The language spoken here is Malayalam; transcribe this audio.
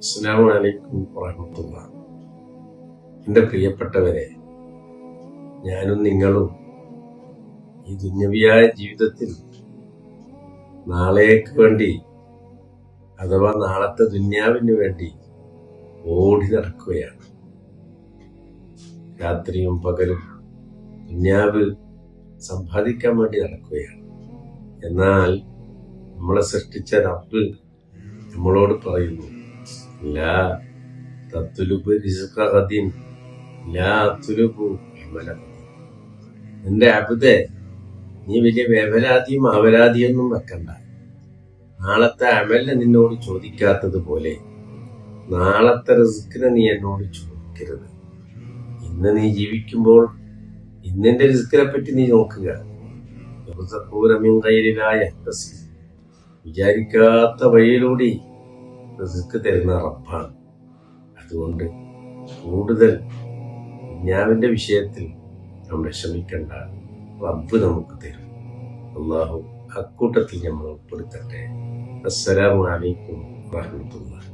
അസ്സലാമു അലൈക്കും വറഹ്മത്തുള്ളാഹി. എൻ്റെ പ്രിയപ്പെട്ടവരെ, ഞാനും നിങ്ങളും ഈ ദുന്യവിയായ ജീവിതത്തിൽ നാളേക്ക് വേണ്ടി അഥവാ നാളത്തെ ദുന്യാവിന് വേണ്ടി ഓടി നടക്കുകയാണ്. രാത്രിയും പകലും ദുന്യാവ് സമ്പാദിക്കാൻ വേണ്ടി നടക്കുകയാണ്. എന്നാൽ നമ്മളെ സൃഷ്ടിച്ച റബ്ബ് നമ്മളോട് പറയുന്നു, ലാ തത്ലുബ് റിസ്ഖ ഗദിൻ ലാ തുലുബു അമല ഗദിൻ. എന്റെ അബ്ദേ, നീ വലിയ വേവലാതിയും അവലാതിയൊന്നും വെക്കണ്ട. നാളത്തെ അമലിനെ നിന്നോട് ചോദിക്കാത്തതുപോലെ നാളത്തെ റിസ്കിനെ നീ എന്നോട് ചോദിക്കരുത്. ഇന്ന് നീ ജീവിക്കുമ്പോൾ ഇന്നിന്റെ റിസ്കിനെ പറ്റി നീ നോക്കുക. വിചാരിക്കാത്ത വഴിയിലൂടെ റിസ്ക് തരുന്ന റബ്ബാണ്. അതുകൊണ്ട് കൂടുതൽ ദുനിയാവിന്റെ വിഷയത്തിൽ നാം വിഷമിക്കണ്ട. റബ്ബ് നമുക്ക് തരും. അല്ലാഹു അക്കൂട്ടത്തിൽ നമ്മൾ ഉൾപ്പെടുത്തട്ടെ. അസ്സലാമു അലൈക്കും വറഹ്മത്തുള്ളാഹി.